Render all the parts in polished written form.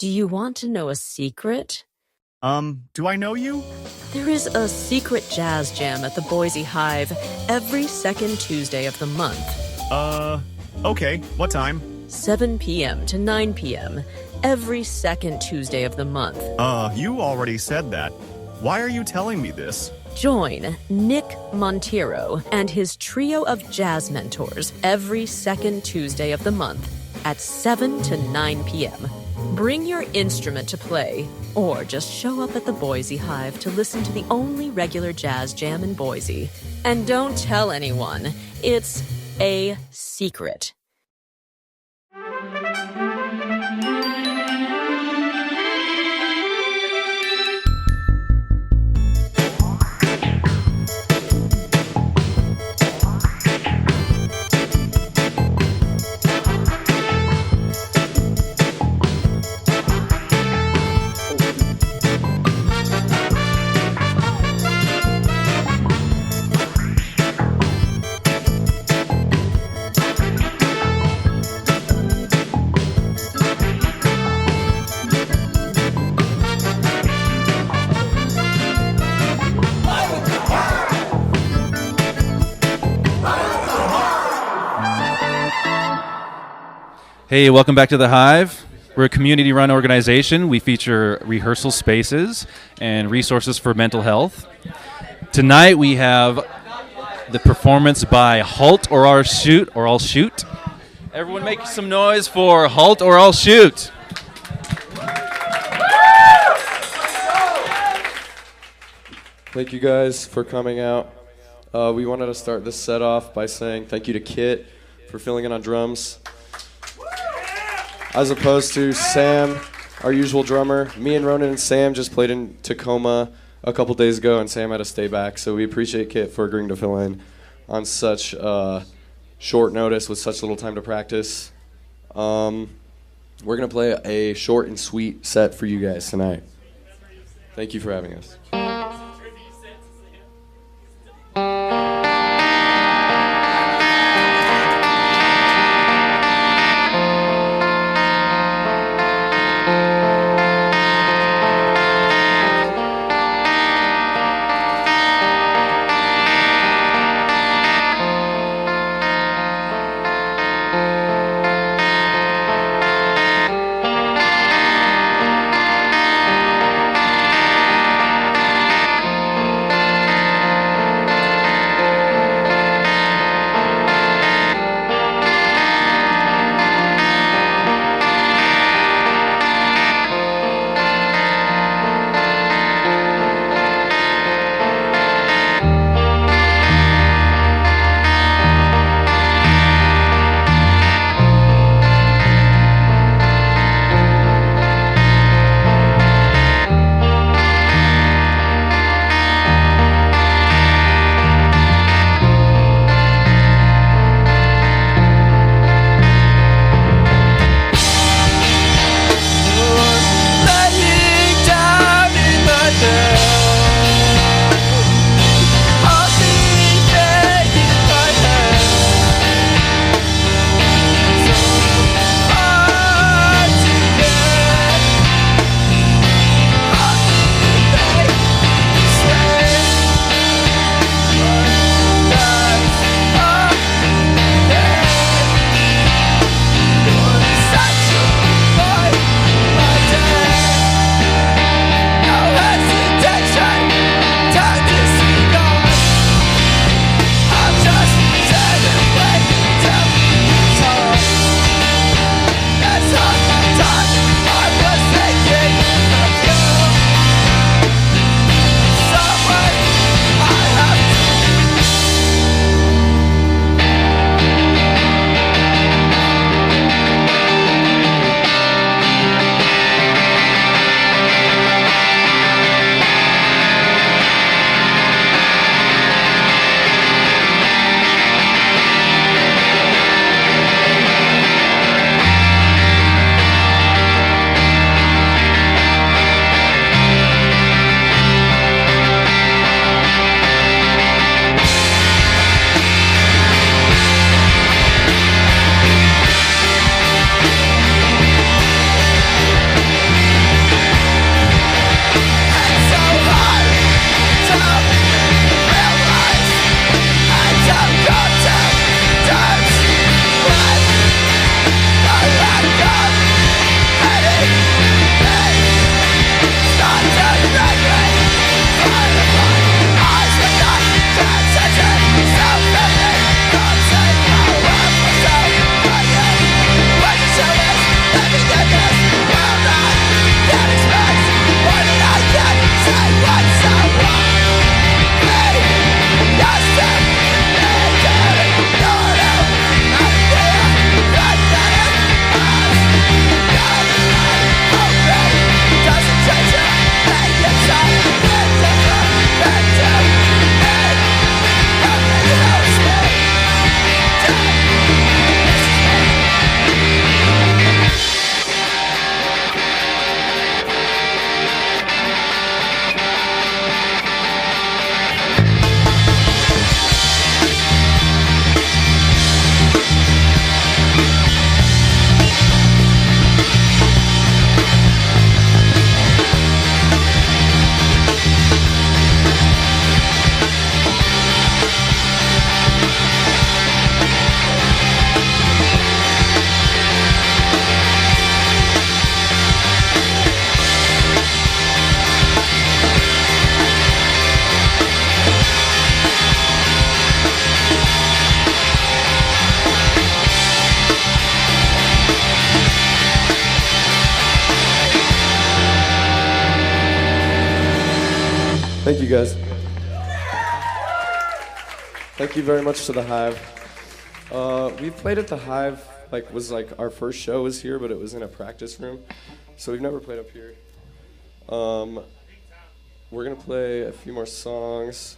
Do you want to know a secret? Do I know you? There is a secret jazz jam at the Boise Hive every second Tuesday of the month. Okay. What time? 7 p.m. to 9 p.m. every second Tuesday of the month. You already said that. Why are you telling me this? Join Nick Montero and his trio of jazz mentors every second Tuesday of the month at 7 to 9 p.m. Bring your instrument to play, or just show up at the Boise Hive to listen to the only regular jazz jam in Boise. And don't tell anyone. It's a secret. Hey, welcome back to the Hive. We're a community-run organization. We feature rehearsal spaces and resources for mental health. Tonight we have the performance by Halt or I'll Shoot. Everyone make some noise for Halt or I'll Shoot. Thank you guys for coming out. We wanted to start this set off by saying thank you to Kit for filling in on drums. As opposed to Sam, our usual drummer. Me and Ronan and Sam just played in Tacoma a couple days ago, and Sam had to stay back. So we appreciate Kit for agreeing to fill in on such short notice with such little time to practice. We're going to play a short and sweet set for you guys tonight. Thank you for having us. Thank you, guys. Thank you very much to the Hive. We've played at the Hive, our first show was here, but it was in a practice room, so we've never played up here. We're gonna play a few more songs.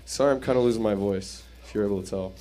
Sorry, I'm kind of losing my voice, if you're able to tell.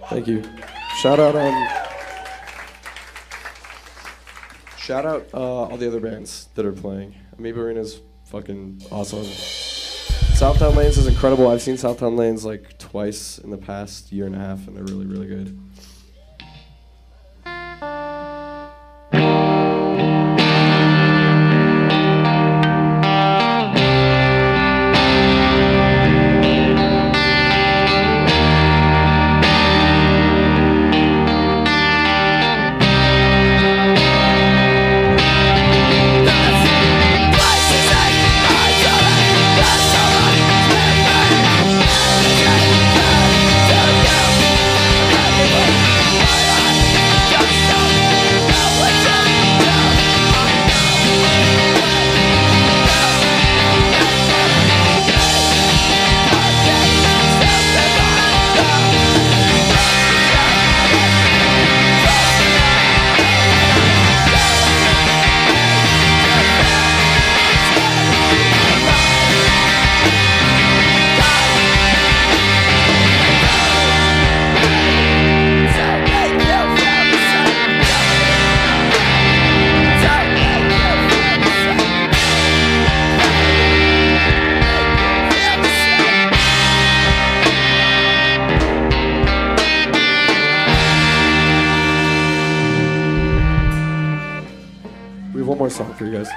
Thank you. Shout out all the other bands that are playing. Amoeba Arena's fucking awesome. Southtown Lanes is incredible. I've seen Southtown Lanes like twice in the past year and a half, and they're really, really good. One more song for you guys.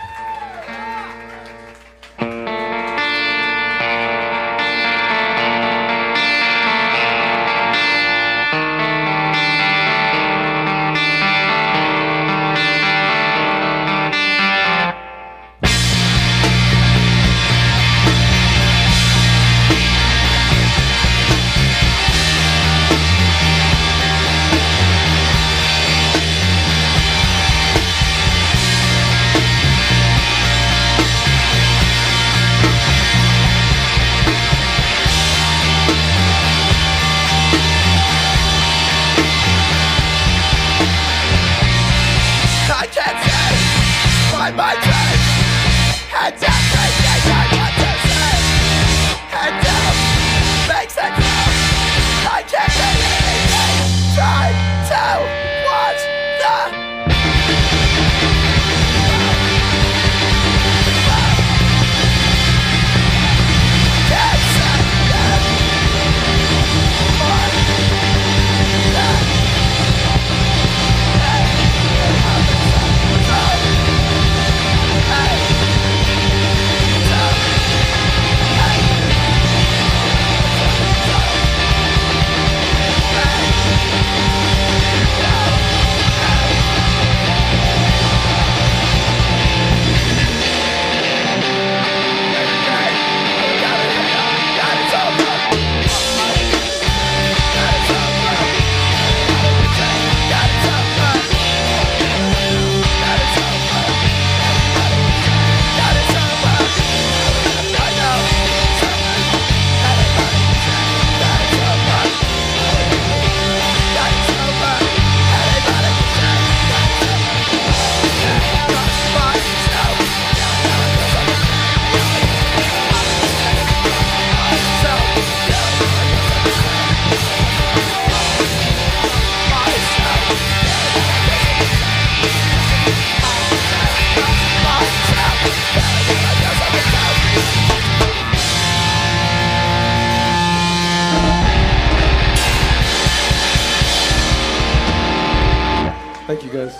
Thank you, guys.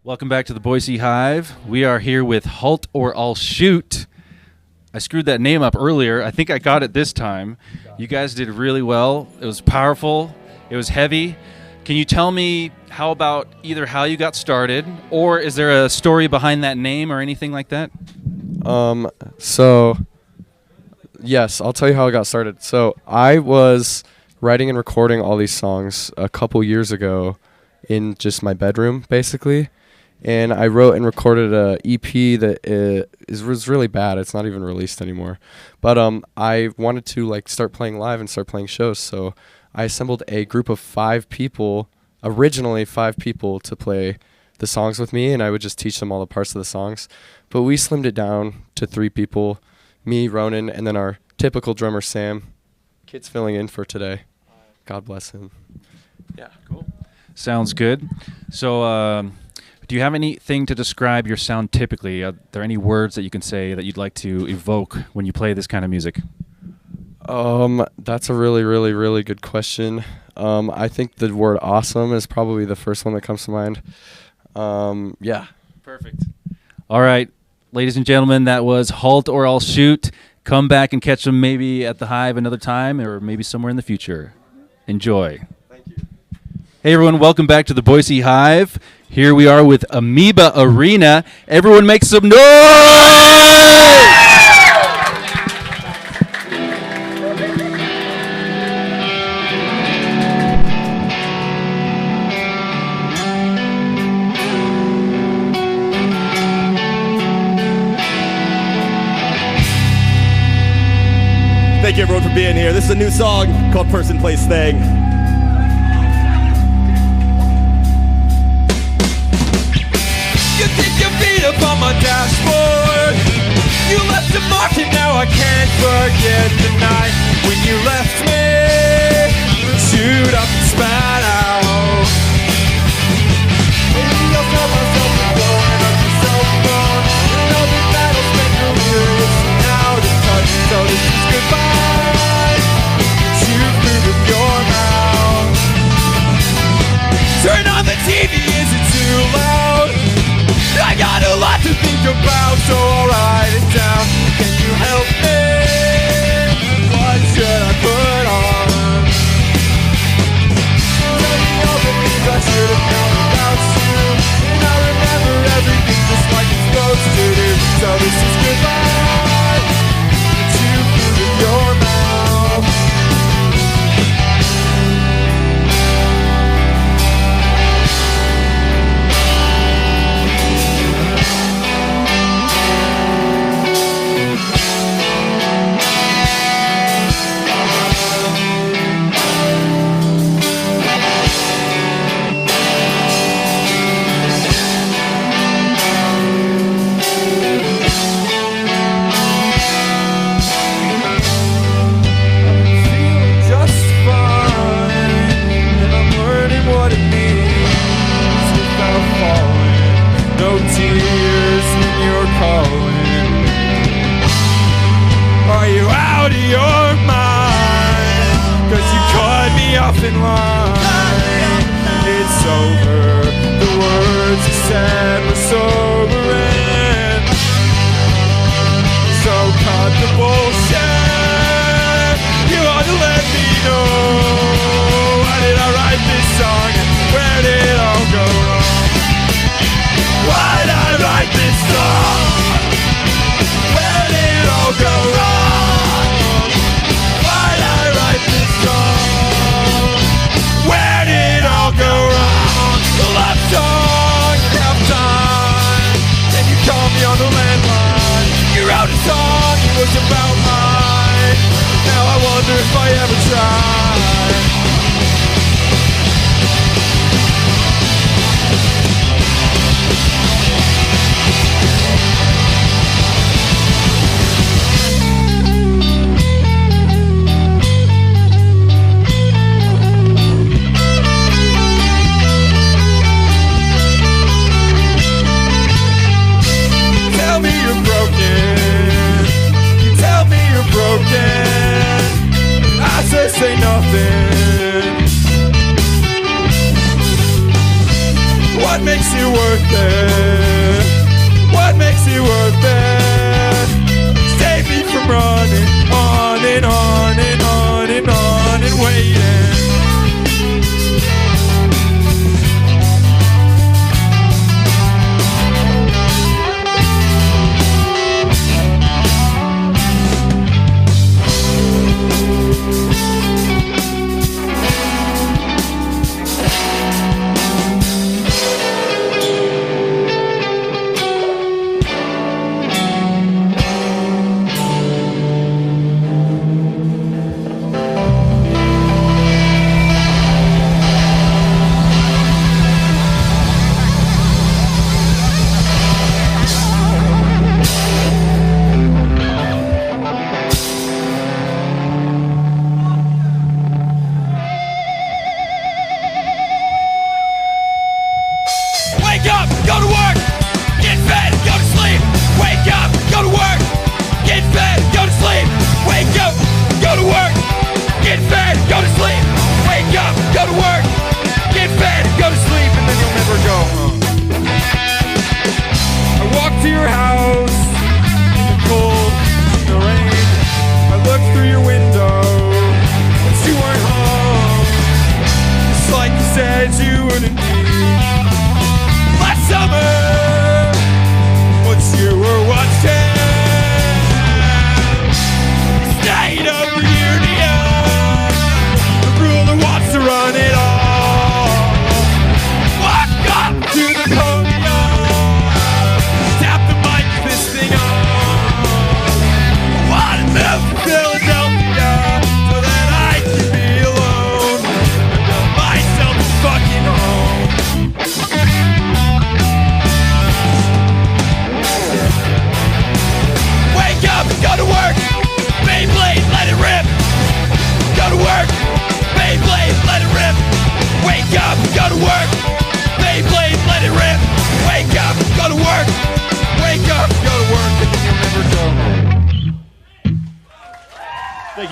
Welcome back to the Boise Hive. We are here with Halt or I'll Shoot. I screwed that name up earlier. I think I got it this time. You guys did really well. It was powerful. It was heavy. Can you tell me about either how you got started, or is there a story behind that name or anything like that? So, yes, I'll tell you how I got started. So I was writing and recording all these songs a couple years ago in just my bedroom, basically. And I wrote and recorded a EP that was really bad. It's not even released anymore. But I wanted to start playing live and start playing shows. So I assembled a group of 5 people, originally 5 people, to play the songs with me, and I would just teach them all the parts of the songs. But we slimmed it down to 3 people, me, Ronan, and then our typical drummer, Sam. Kid's filling in for today. God bless him. Yeah. Cool. Sounds good. So do you have anything to describe your sound typically? Are there any words that you can say that you'd like to evoke when you play this kind of music? That's a really, really, really good question. I think the word awesome is probably the first one that comes to mind. Yeah. Perfect. All right, ladies and gentlemen, that was Halt or I'll Shoot. Come back and catch them maybe at the Hive another time or maybe somewhere in the future. Enjoy. Thank you. Hey, everyone, welcome back to the Boise Hive. Here we are with AMOEBA Arena. Everyone make some noise! Thank you everyone for being here. This is a new song called Person, Place, Thing. You think your feet up on my dashboard. You left a mark and now I can't forget the night when you left me. Shoot up and spat out. Maybe I'll tell myself I'm going up to cell phone. You know that that'll spend your years out of touch. So this is goodbye. Shoot through your mouth. Turn on the TV, is it too loud? I got a lot to think about, so I'll write it down. Can you help me? What should I put on? Tell me all the things I should have known about you, and I remember everything just like it's supposed to do. So this is goodbye. Chew through your mouth. In line, it's over. The words you said were sobering. So cut the bullshit. You ought to let me know. Why did I write this song? And where did it all go wrong? Why did I write this song? Where did it all go wrong? Why did I write this song? Where did it all go wrong? The last song, half time. Then you called me on the landline. You wrote a song, it was about mine. Now I wonder if I ever tried. Broken. I say no.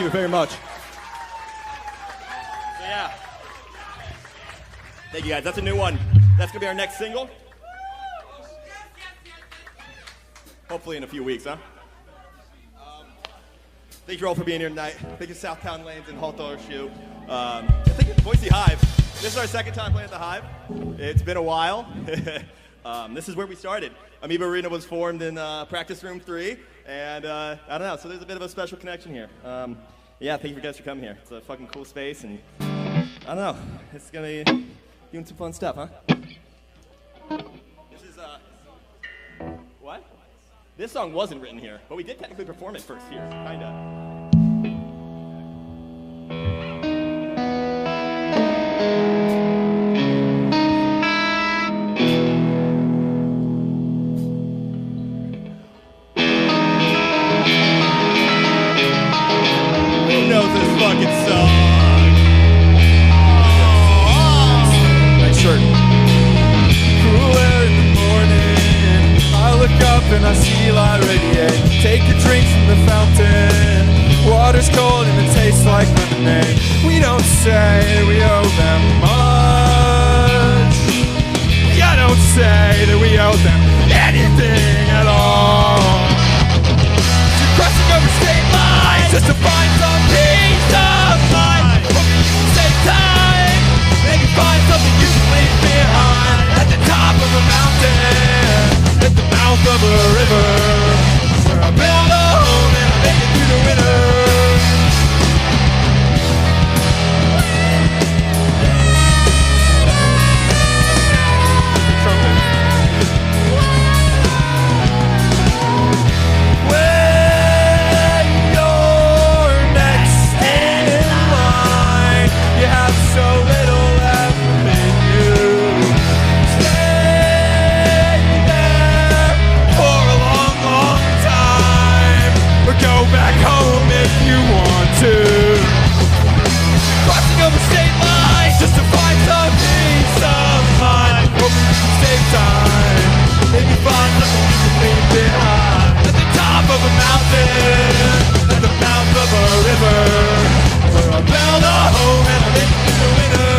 you very much. So, yeah. Thank you, guys. That's a new one. That's going to be our next single. Hopefully in a few weeks, huh? Thank you all for being here tonight. Thank you, SOUTHTOWNE Lanes and HALTORILLSHOOT. Thank you, Boise Hive. This is our second time playing at the Hive. It's been a while. This is where we started. Amoeba Arena was formed in practice room 3, and I don't know, so there's a bit of a special connection here. Yeah, thank you guys for coming here. It's a fucking cool space, and I don't know, it's gonna be doing some fun stuff, huh? This is, what? This song wasn't written here, but we did technically perform it first here, kinda. Who knows this fucking song? Nice shirt. Cool air in the morning, I look up and I see light radiate. Take a drink from the fountain, water's cold and it tastes like lemonade. We don't say we owe them much, I don't say that we owe them anything at all. You're crossing over state lines just to find some peace of mind. Hoping you can save time, maybe find something you can leave behind. At the top of a mountain, at the mouth of a river, where I build a home and I make it through the winter. When you're next in line, you have so little left in you. Stay there for a long, long time, or go back home if you want to. Crossing over state lines just to find some peace of mind. Hoping you can save time, maybe find something you can leave behind. At the top of a mountain, at the mouth of a river, where I build a home and I make it through the winter.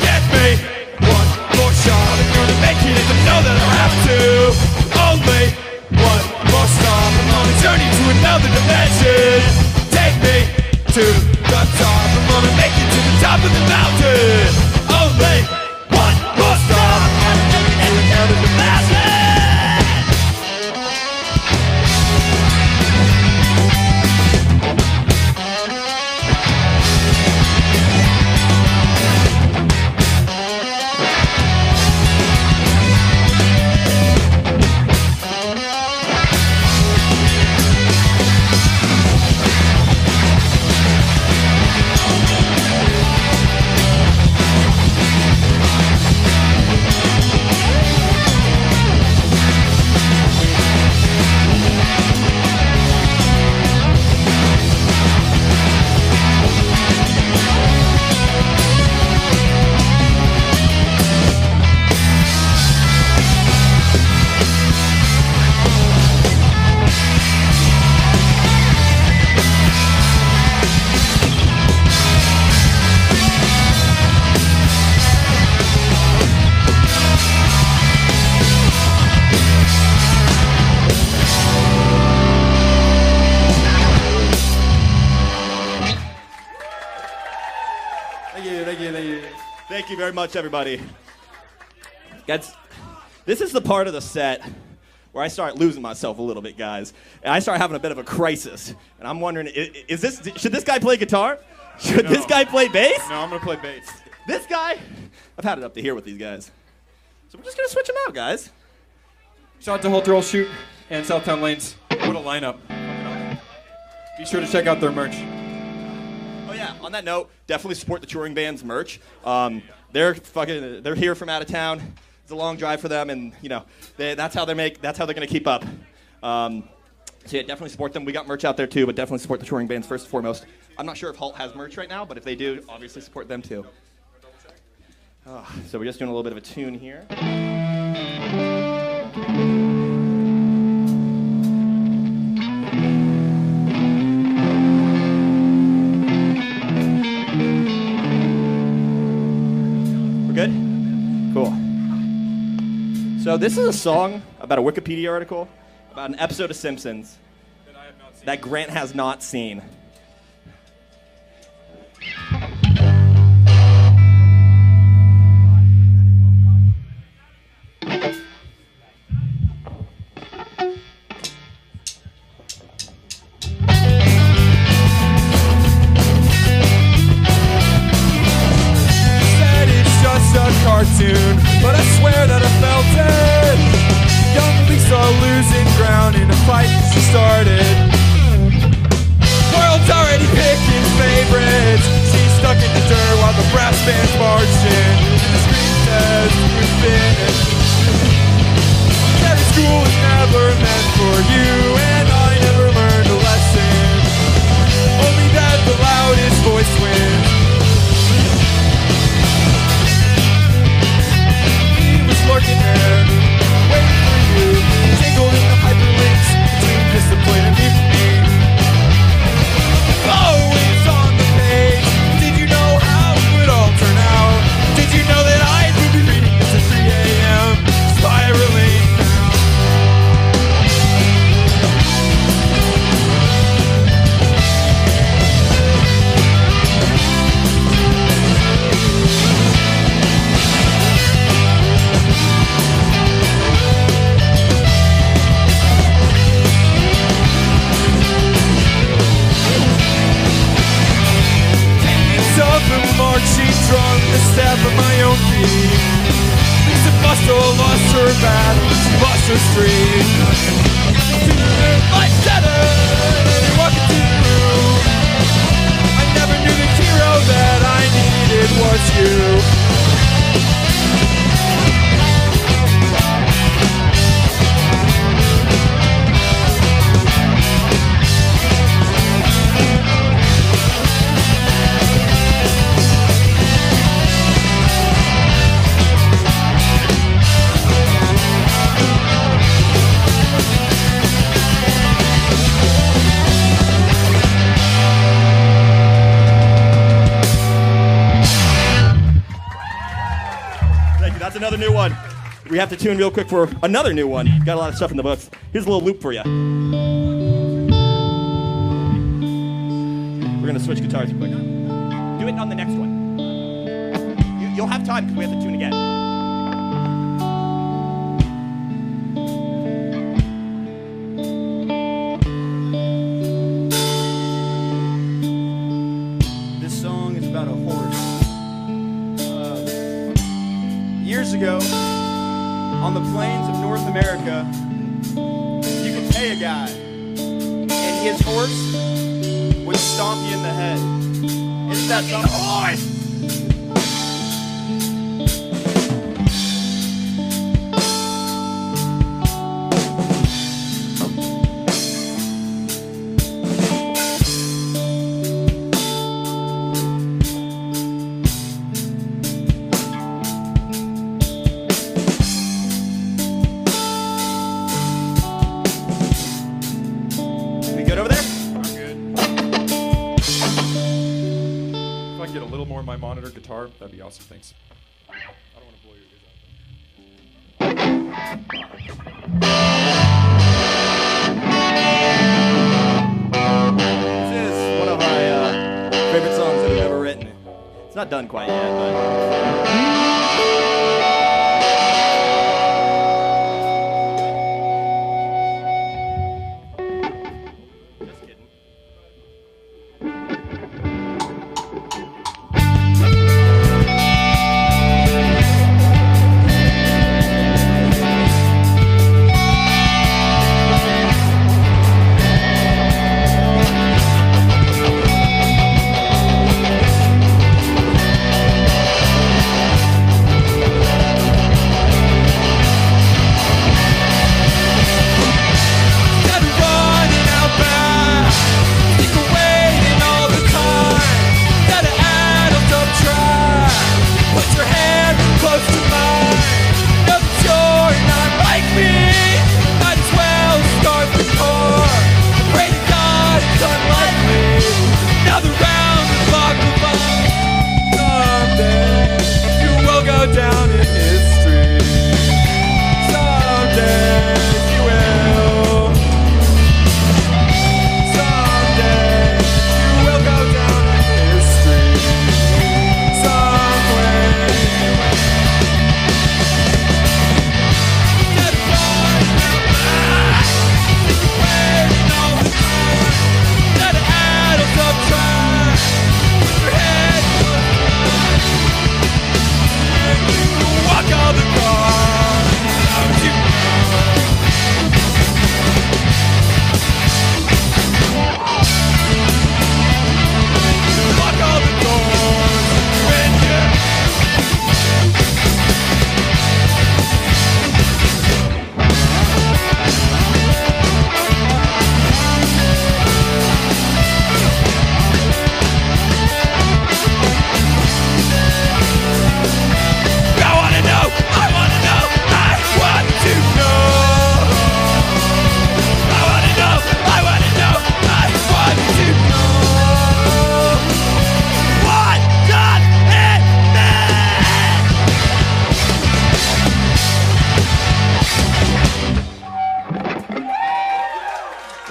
Give me one more shot, I'm gonna make it if I know that I have to. Only one more stop, I'm on a journey to another dimension. Take me to the top, I'm gonna make it to the top of the mountain. Only one more stop, I'm gonna make it to another dimension. Thank you very much, everybody. Guys, this is the part of the set where I start losing myself a little bit, guys. And I start having a bit of a crisis. And I'm wondering, should this guy play guitar? Should this guy play bass? No, I'm going to play bass. This guy? I've had it up to here with these guys. So we're just going to switch them out, guys. Shout out to HALTORILLSHOOT and SOUTHTOWNE Lanes. What a lineup. Be sure to check out their merch. Oh yeah, on that note, definitely support the touring band's merch. They're here from out of town. It's a long drive for them, and that's how they're going to keep up. So yeah, definitely support them. We got merch out there too, but definitely support the touring bands first and foremost. I'm not sure if Halt has merch right now, but if they do, obviously support them too. So we're just doing a little bit of a tune here. We're good? Cool. So this is a song about a Wikipedia article about an episode of Simpsons that Grant has not seen. Cartoon, but I swear that I felt it. Young Lisa losing ground in a fight she started. World's already picking favorites. She's stuck in the dirt while the brass band's marching. The screen says we're finished. Every school is never meant for you, and I never learned a lesson. Only that the loudest voice wins. Lurking there, waiting for you, tangled in the hyperlinks between discipline and mutiny. Always on the page. Did you know how it would all turn out? Did you know that I would be reading this at 3 a.m. spiraling down? Marching drunk the step of my own feet. Lisa Bustle lost her battle, she lost her streak. Like Seven, walking to the room. I never knew the hero that I needed was you. That's another new one. We have to tune real quick for another new one. Got a lot of stuff in the books. Here's a little loop for you. We're going to switch guitars real quick. Do it on the next one. You'll have time because we have to tune again. This song is about a horse. Years ago, on the plains of North America, you could pay a guy, and his horse would stomp you in the head. Isn't that something? Guitar, that'd be awesome. Thanks. I don't want to blow your ears out. This is one of my favorite songs that I've ever written. It's not done quite yet, but.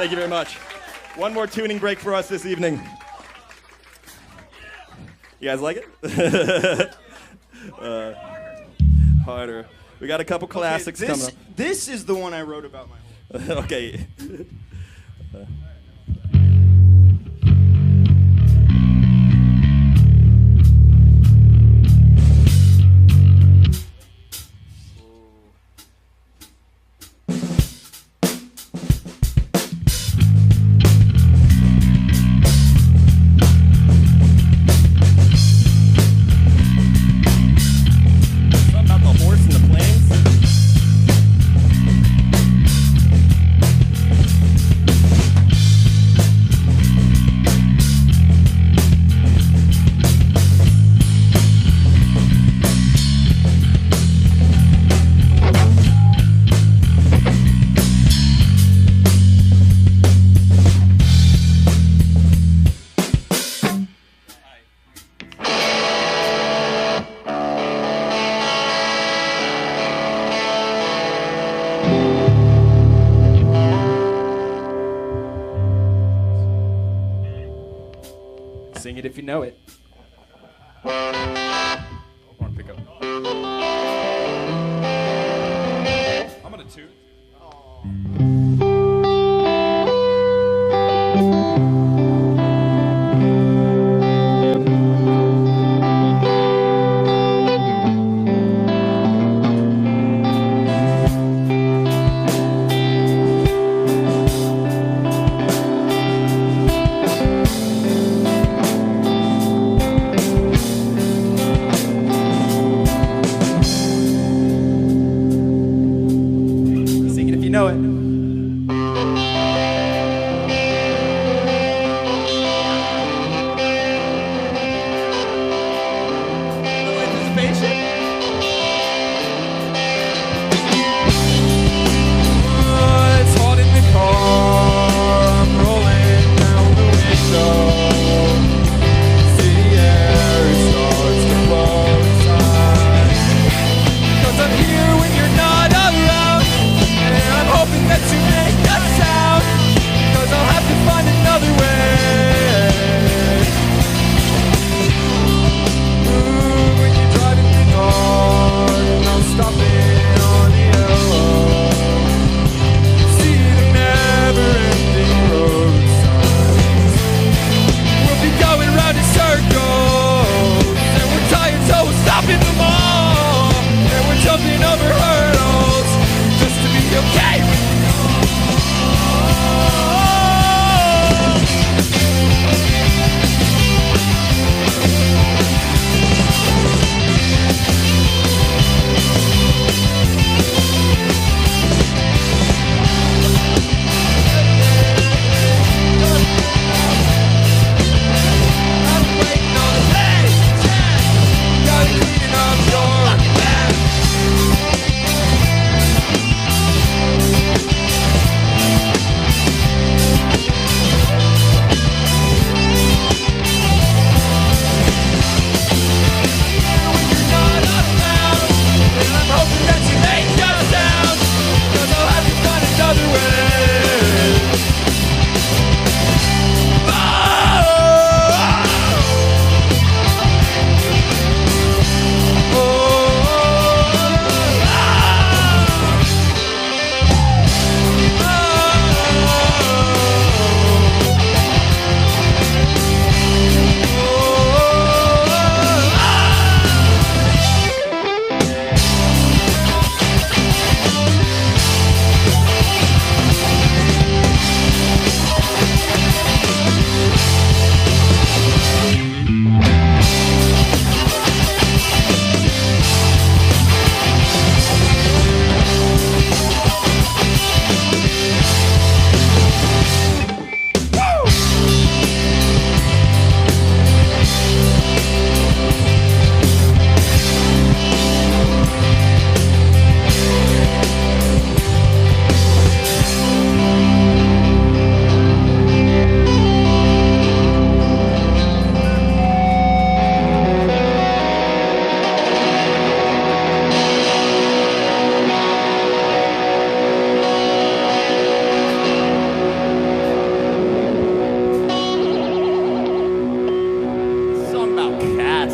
Thank you very much. One more tuning break for us this evening. You guys like it? Harder. We got a couple classics coming up. This is the one I wrote about my whole Okay. Sing it if you know it. Horn pickup. I'm gonna tune.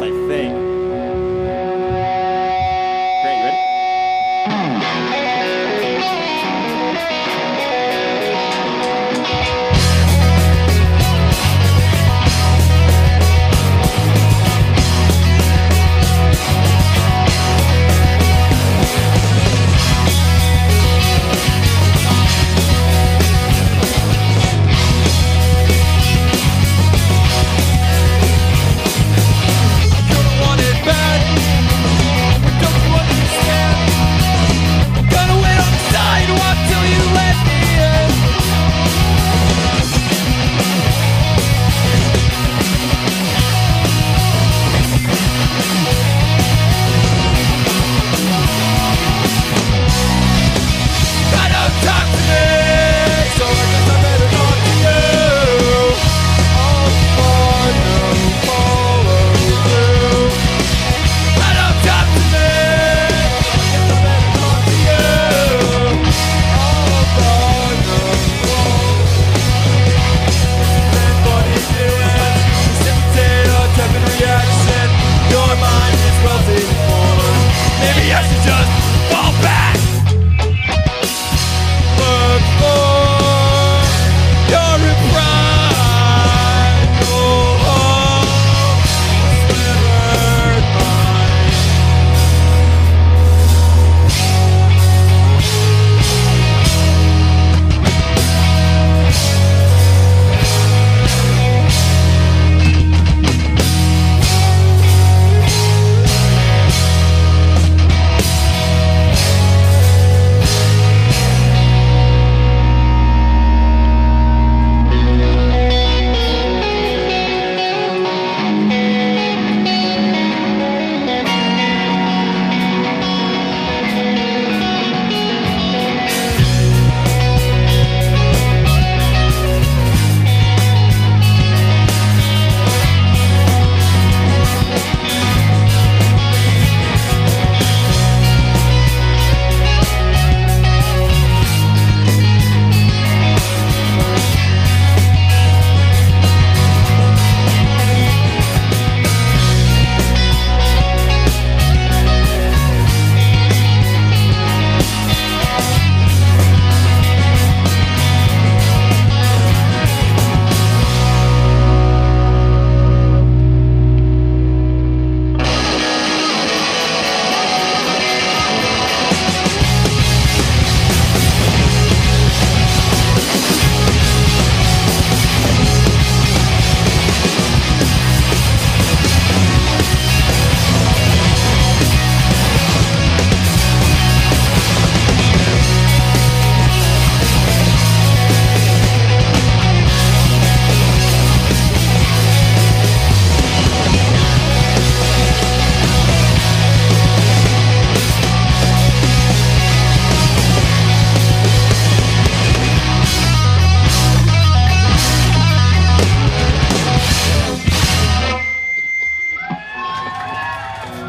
I think. Great, you ready?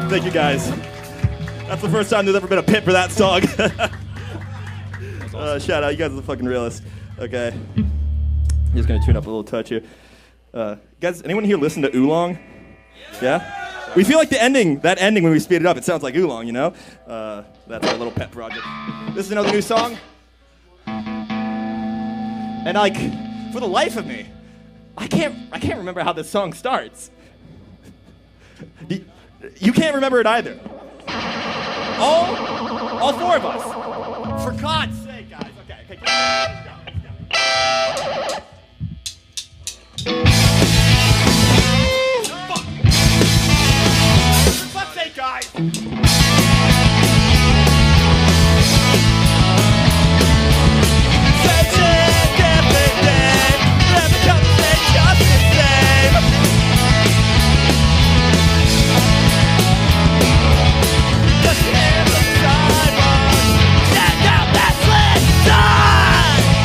Thank you, guys. That's the first time there's ever been a pit for that song. Shout out, you guys are the fucking realists. Okay. Just gonna tune up a little touch here. Guys, anyone here listen to Oolong? Yeah? We feel like that ending when we speed it up, it sounds like Oolong, you know? That's our little pet project. This is another new song. And like, for the life of me, I can't remember how this song starts. You can't remember it either. All four of us. For God's sake, guys. Okay, let's go. Fuck. For fuck's sake, guys. Just hear the siren. Stand down that sled. Die!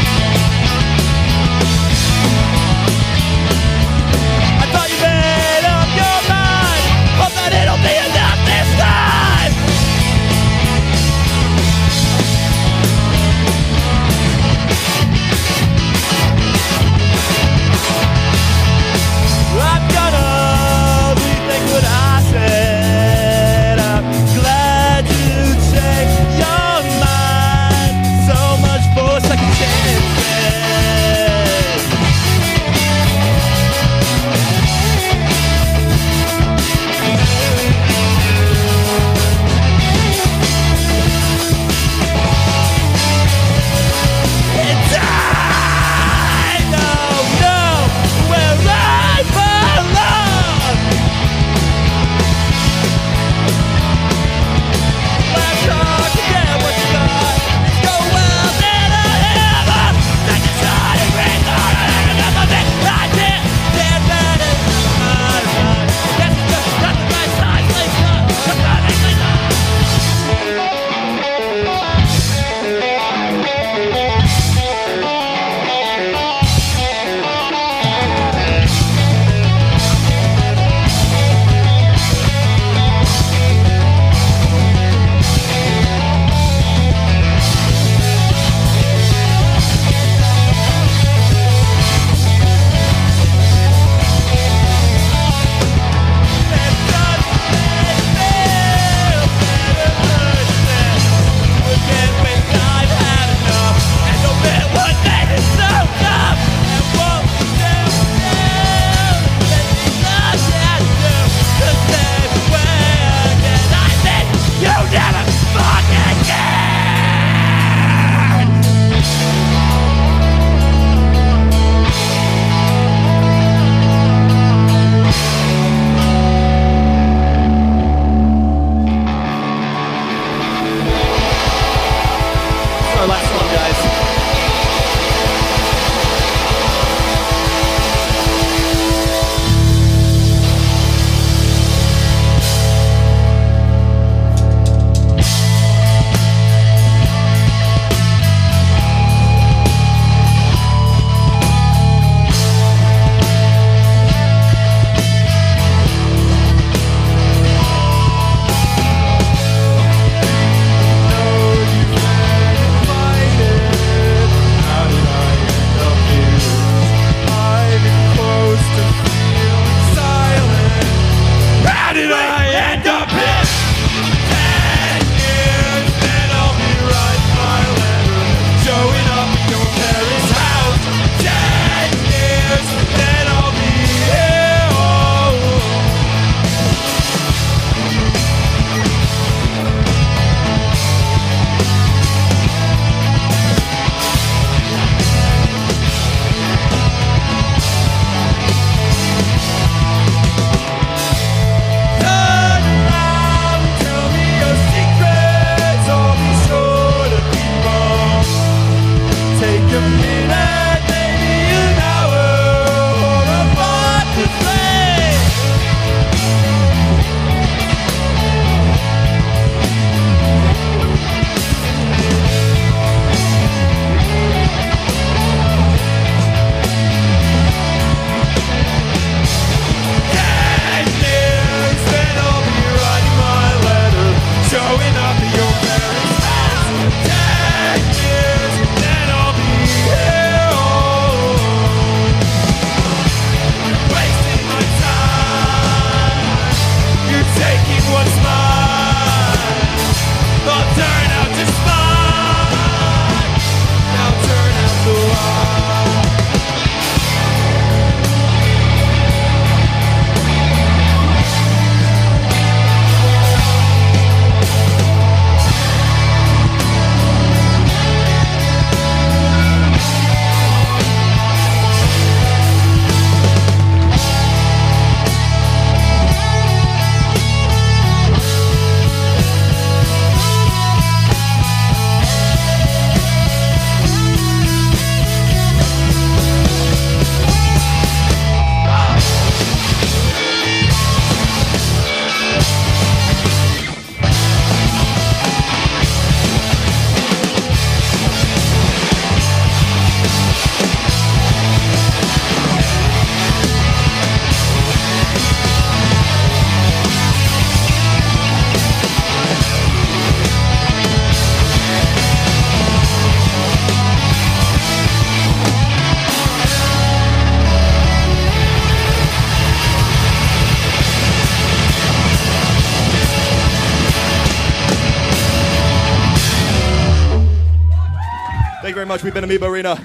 you very much. We've been Amoeba Arena.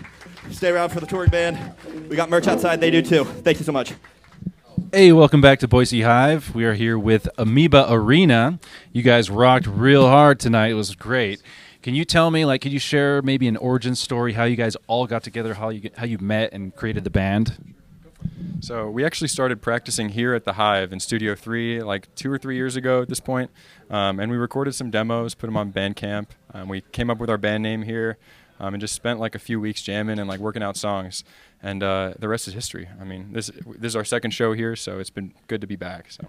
Stay around for the touring band. We got merch outside. They do too. Thank you so much. Hey, welcome back to Boise Hive. We are here with Amoeba Arena. You guys rocked real hard tonight. It was great. Can you tell me, could you share maybe an origin story, how you guys all got together, how you met and created the band? So we actually started practicing here at the Hive in Studio 3 like 2 or 3 years ago at this point. And we recorded some demos, put them on Bandcamp. We came up with our band name here and just spent like a few weeks jamming and like working out songs. And the rest is history. I mean, this is our second show here, so it's been good to be back. So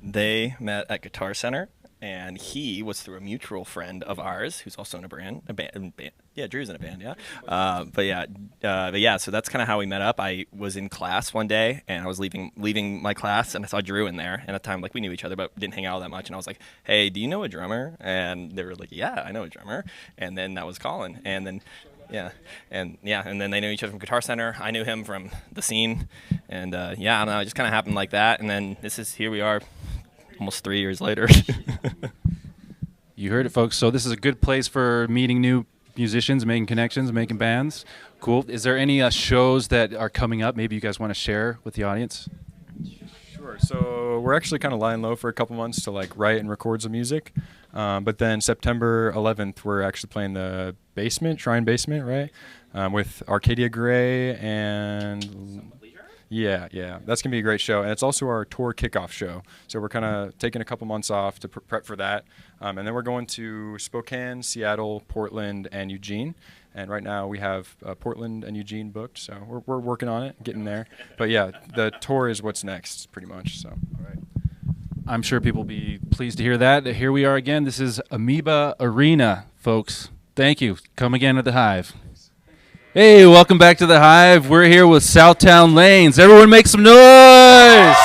they met at Guitar Center, and he was through a mutual friend of ours who's also in a band. Yeah, Drew's in a band, yeah. But yeah, so that's kind of how we met up. I was in class one day, and I was leaving my class, and I saw Drew in there. And at the time, we knew each other, but didn't hang out that much. And I was like, hey, do you know a drummer? And they were like, yeah, I know a drummer. And then that was Colin. And then and then they knew each other from Guitar Center. I knew him from the scene. And I don't know, it just kind of happened like that. And then here we are almost 3 years later. You heard it, folks. So this is a good place for meeting new musicians, making connections, making bands. Cool. Is there any shows that are coming up maybe you guys want to share with the audience? Sure. So we're actually kind of lying low for a couple months to write and record some music. But then September 11th, we're actually playing the Shrine Basement, right? With Arcadia Gray and... Yeah, that's going to be a great show. And it's also our tour kickoff show. So we're kind of taking a couple months off to prep for that. And then we're going to Spokane, Seattle, Portland, and Eugene. And right now we have Portland and Eugene booked. So we're working on it, getting there. But yeah, the tour is what's next, pretty much. So, all right. I'm sure people will be pleased to hear that. Here we are again. This is Amoeba Arena, folks. Thank you. Come again at the Hive. Hey, welcome back to the Hive. We're here with SOUTHTOWNE Lanes. Everyone make some noise!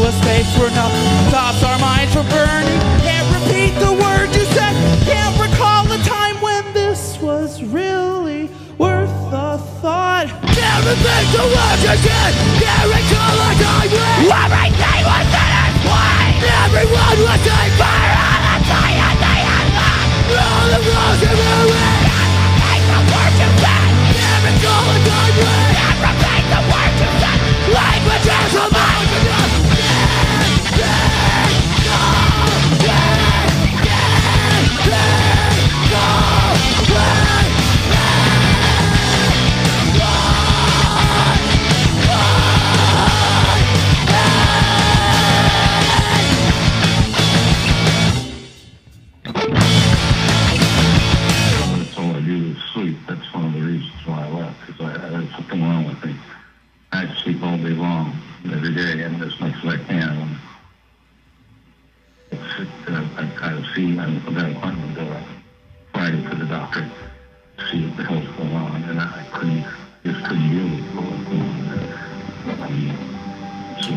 a space where no thoughts, our minds were burning. Can't repeat the words you said. Can't recall a time when this was really worth the thought. Can't repeat the words you said. Can't recall a time when everything was intertwined. Everyone was in fire on a day and they had love. All the roads are ruined. Can't repeat the words you said. Can't recall a time when. Can't repeat the words you said. Language is a mind. I sleep all day long, every day, and as much as I can. I've got to see, I've got an appointment Friday for the doctor to see what the hell's going on, and I just couldn't deal with what was going on. So.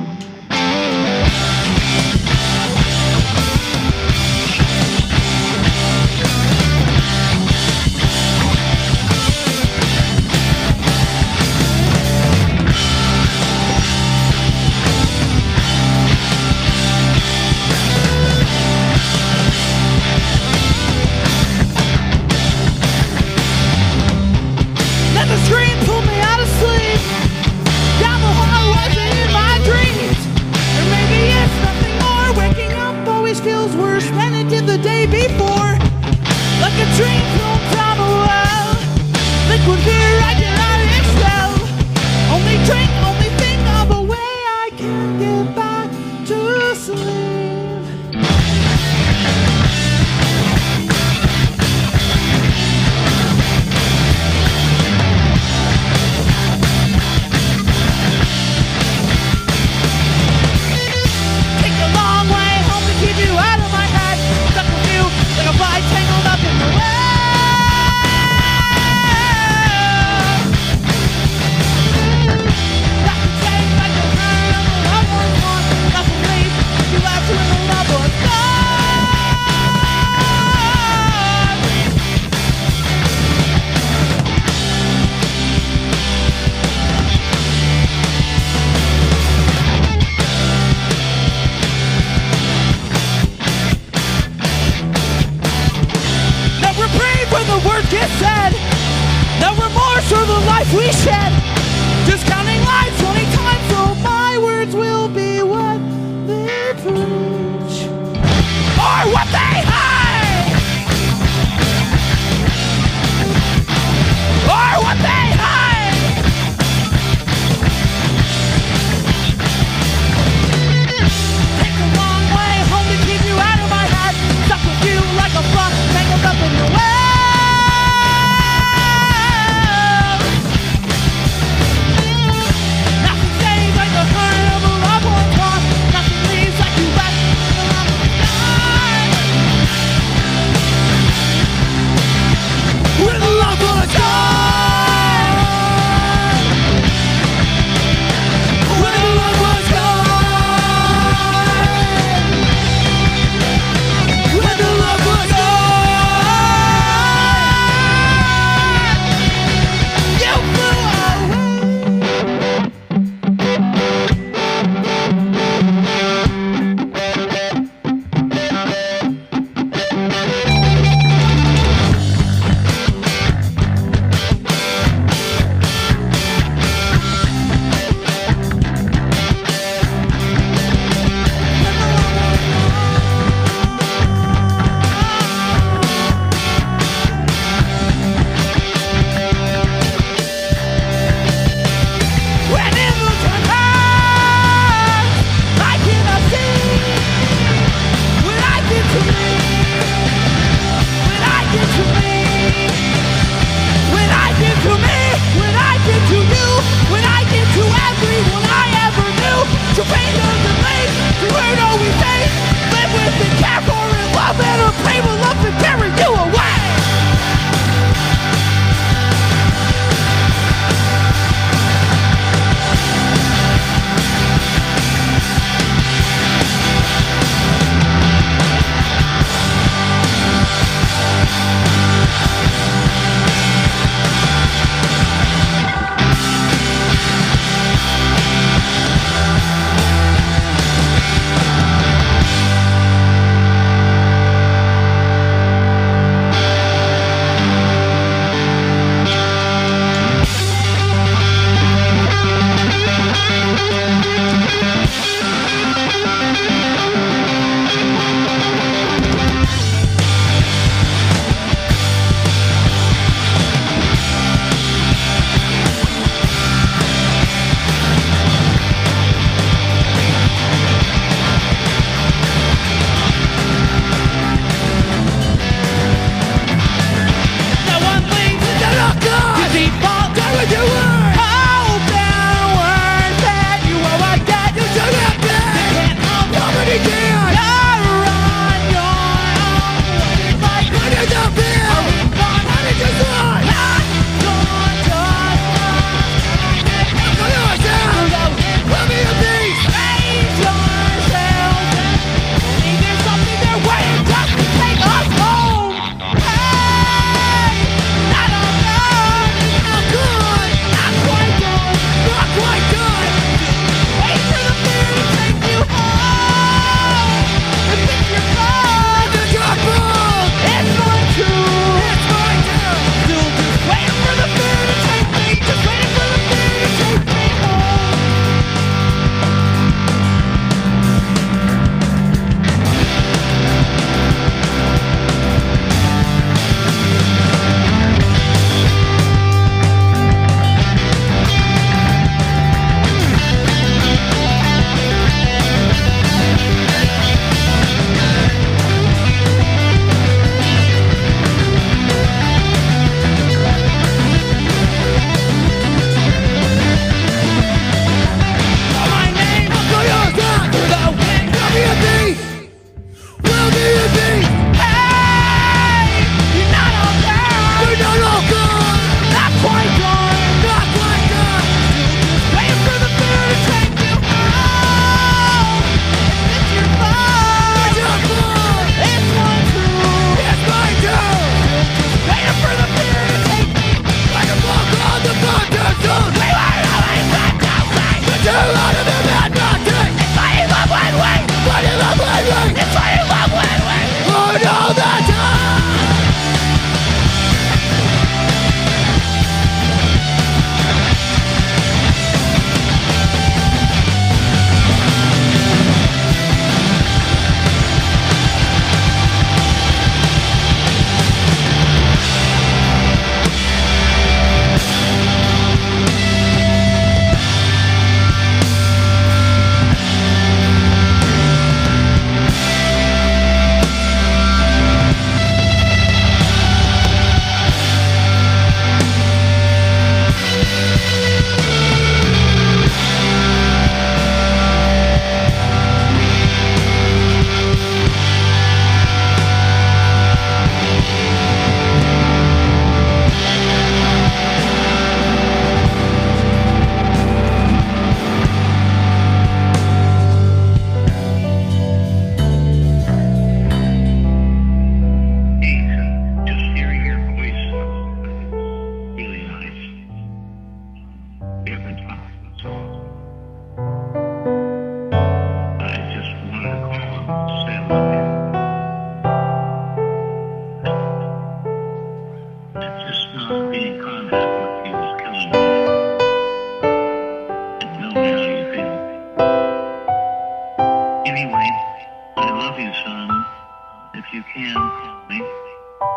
me.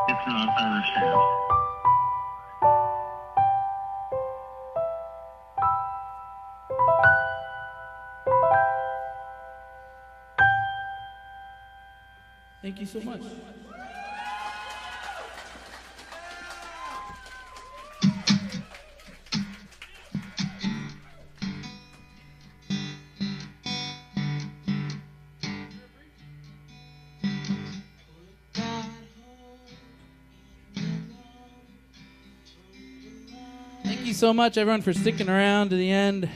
If not, I understand. Thank you so much. Thank you so much, everyone, for sticking around to the end.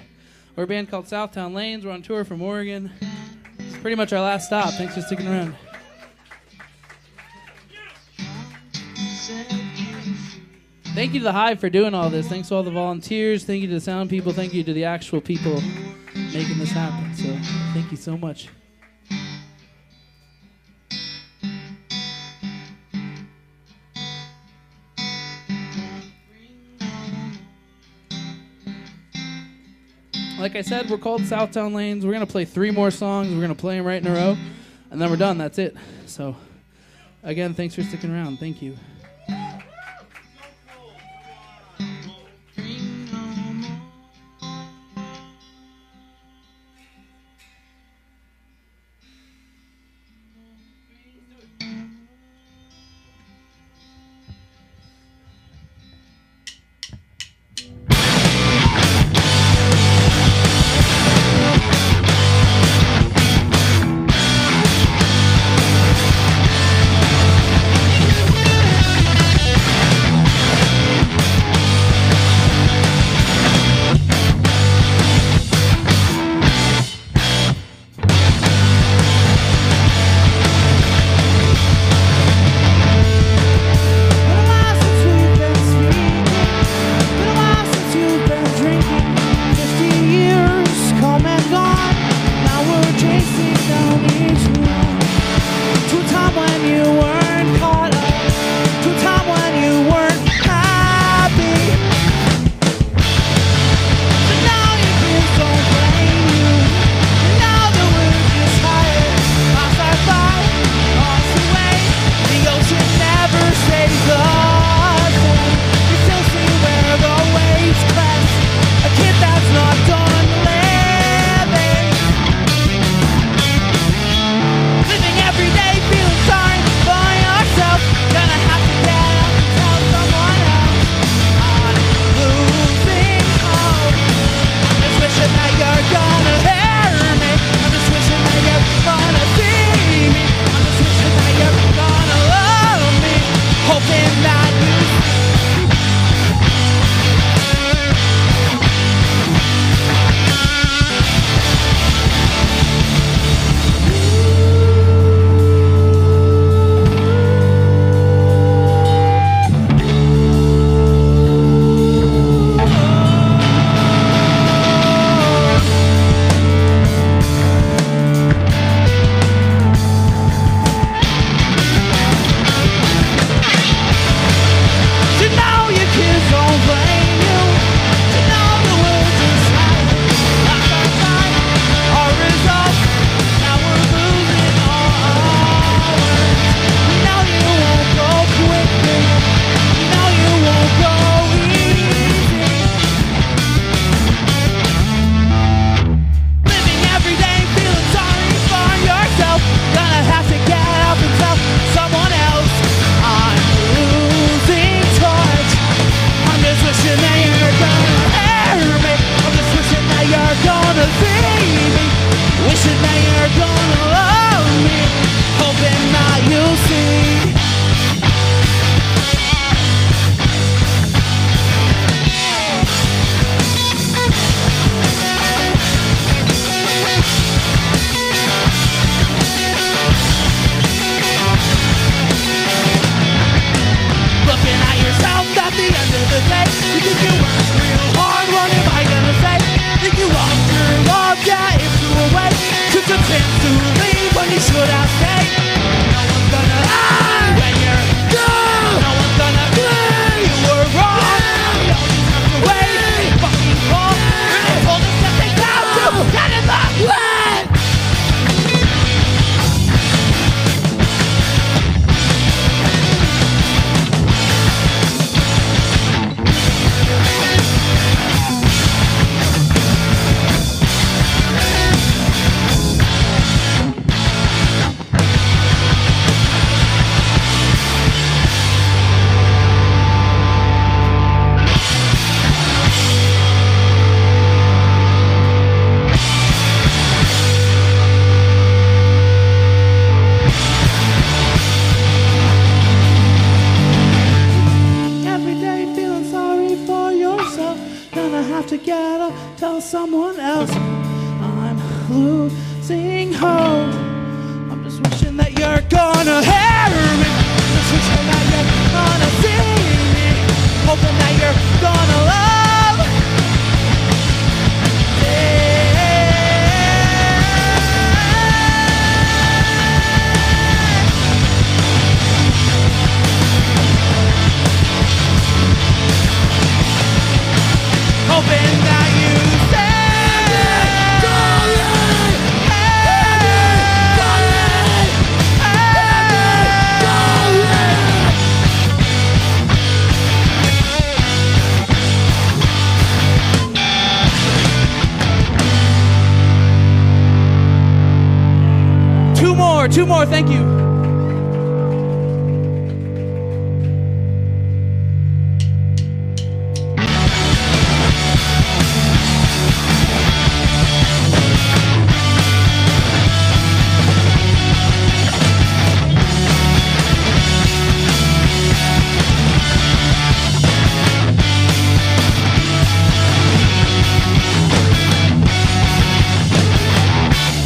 We're a band called SOUTHTOWNE Lanes. We're on tour from Oregon. It's pretty much our last stop. Thanks for sticking around. Thank you to the Hive for doing all this. Thanks to all the volunteers. Thank you to the sound people. Thank you to the actual people making this happen. So thank you so much. Like I said, we're called SOUTHTOWNE Lanes. We're going to play 3 more songs. We're going to play them right in a row. And then we're done. That's it. So, again, thanks for sticking around. Thank you. tell someone else I'm losing hope. I'm just wishing that you're gonna hear me. Just wishing that you're gonna see me. Hoping that you're gonna love. Hoping that you say Two more, thank you.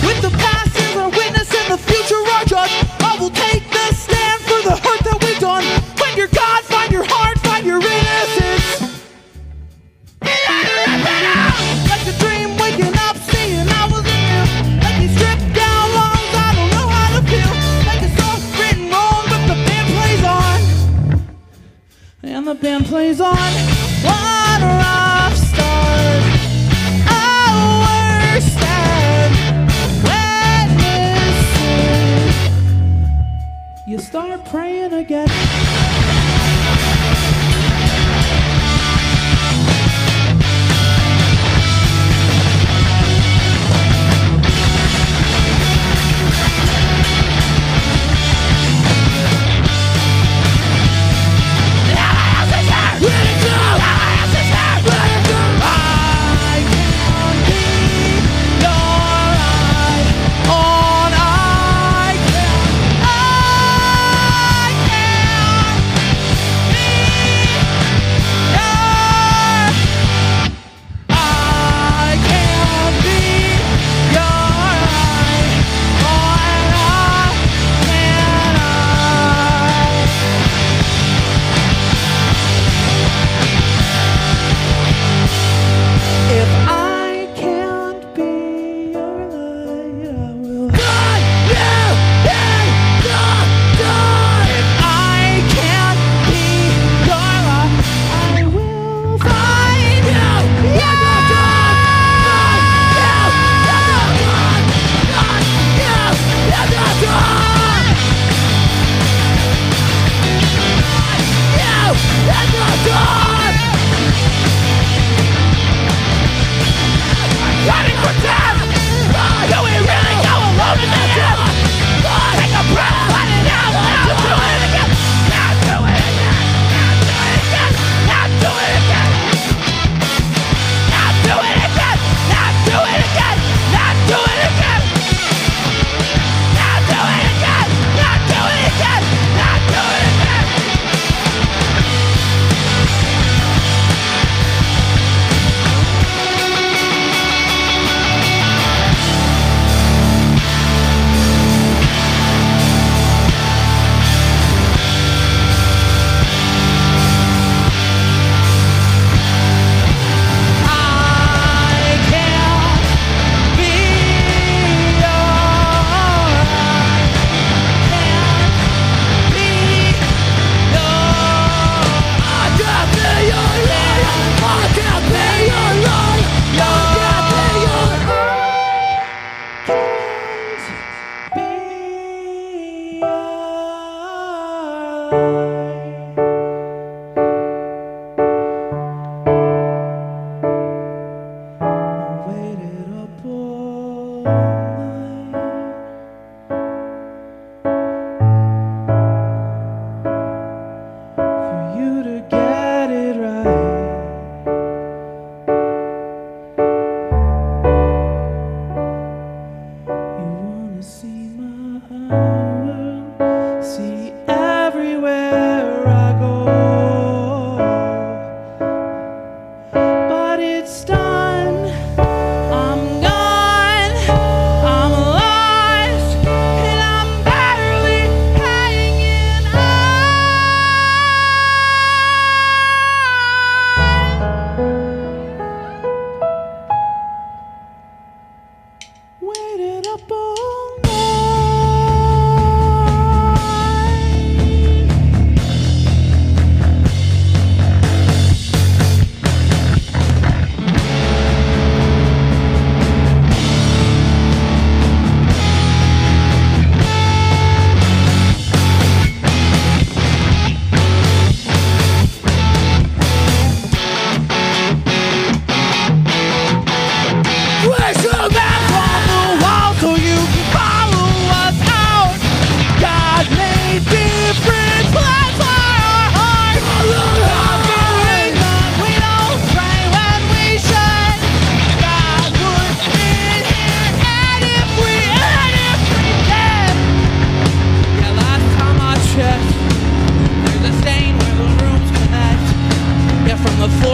With the past as our witness and the future our judge, I will take the stand for the hurt that we've done. Find your God, find your heart, find your innocence. Like a dream waking up, seeing I wasn't you. Like these stripped down lungs, I don't know how to feel. Like a song written wrong, but the band plays on. And the band plays on. What a rough start. Our stand. You start praying again. See everywhere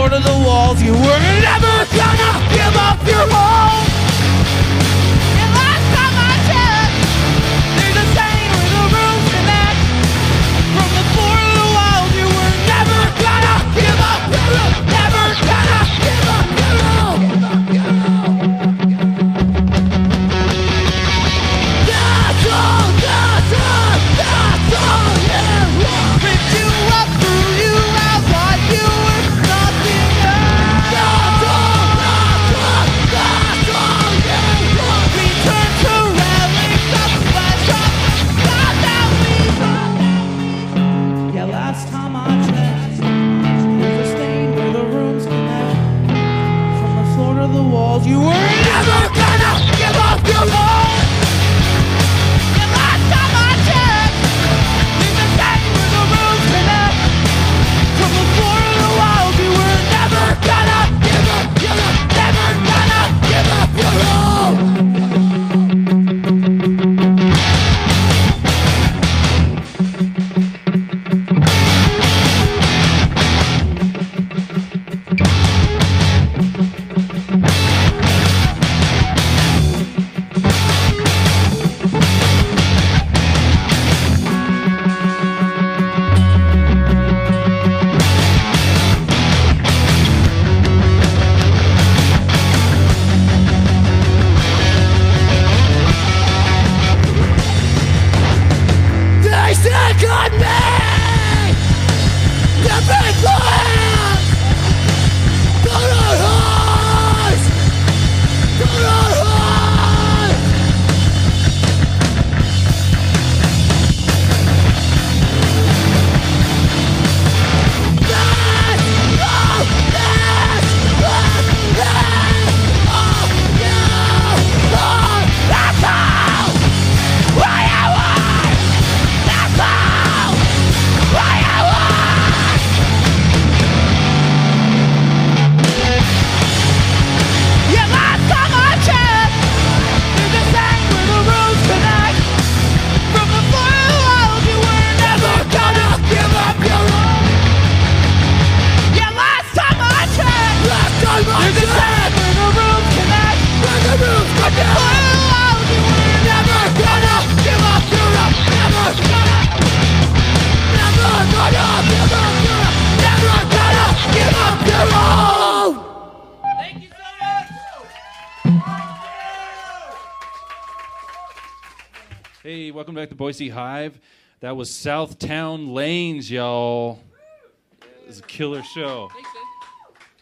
floor to the walls. You were never gonna give up your home. And last time I checked, there's a saying where the rooms connect. From the floor to the walls, you were never gonna give up your home. Never gonna give up your home. That's all, that's all, that's all you want. Ripped you up, threw you out, thought you were nothing else. That's all, that's all, that's all you want. We turned to relics of flesh up, thought that we yeah, last time I checked, there's a stain where the rooms connect. From the floor to the walls, you were never gonna give up your home. And last time I checked, there's a stain where the rooms connect. From the floor to the walls, you were never gonna give up your home. Never gonna give up your home. They stick on me! The big plans! Don't hide! Don't hide! That's all! Why I want! That's all! Why I want! Yeah, last time I checked, there's a saying where the roads connect. From the floor to the walls, you were never gonna give up your own. Yeah, last time I checked, there's a saying where the roads connect. From the floor to the walls, you were never gonna give up your own. Never gonna. Never gonna give up your own. Never gonna give up your own. Thank you so much. Hey, welcome back to Boise Hive. That was Southtown Lanes, y'all. It was a killer show.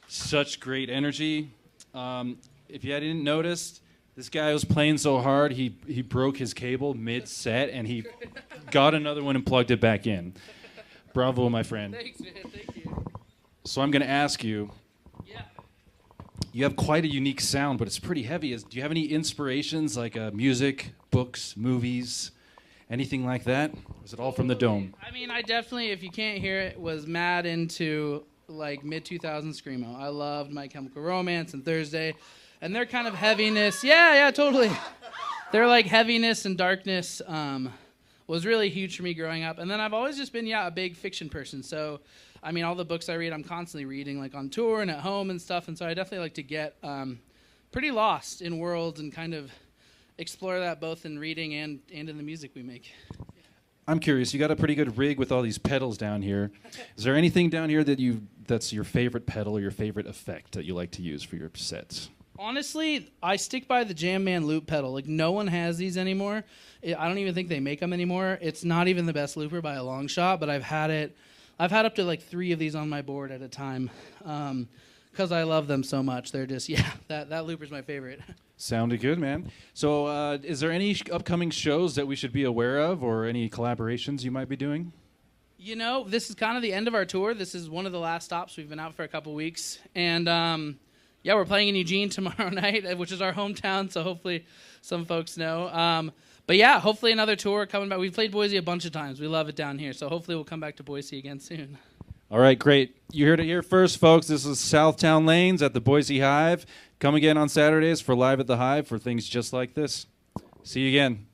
Such great energy. If you didn't notice, this guy was playing so hard, he broke his cable mid-set, and he got another one and plugged it back in. Bravo, my friend. Thanks, man. Thank you. So I'm going to ask you, Yeah. you have quite a unique sound, but it's pretty heavy. Do you have any inspirations, like music, books, movies, anything like that? Or is it all from the dome? I mean, I definitely, if you can't hear it, was mad into like mid-2000s screamo. I loved My Chemical Romance and Thursday, and their kind of heaviness. Yeah, totally. Their like heaviness and darkness was really huge for me growing up. And then I've always just been, a big fiction person. So, I mean, all the books I read, I'm constantly reading, like on tour and at home and stuff. And so I definitely like to get pretty lost in worlds and kind of explore that both in reading and in the music we make. I'm curious. You got a pretty good rig with all these pedals down here. Is there anything down here that's your favorite pedal or your favorite effect that you like to use for your sets? Honestly, I stick by the Jam Man loop pedal. Like, no one has these anymore. I don't even think they make them anymore. It's not even the best looper by a long shot, but I've had up to like 3 of these on my board at a time because I love them so much. They're just, that looper's my favorite. Sounded good, man. So is there any upcoming shows that we should be aware of or any collaborations you might be doing? You know, this is kind of the end of our tour. This is one of the last stops. We've been out for a couple weeks. And, we're playing in Eugene tomorrow night, which is our hometown, so hopefully some folks know. But hopefully another tour coming back. We've played Boise a bunch of times. We love it down here, so hopefully we'll come back to Boise again soon. All right, great. You heard it here first, folks. This is Southtown Lanes at the Boise Hive. Come again on Saturdays for Live at the Hive for things just like this. See you again.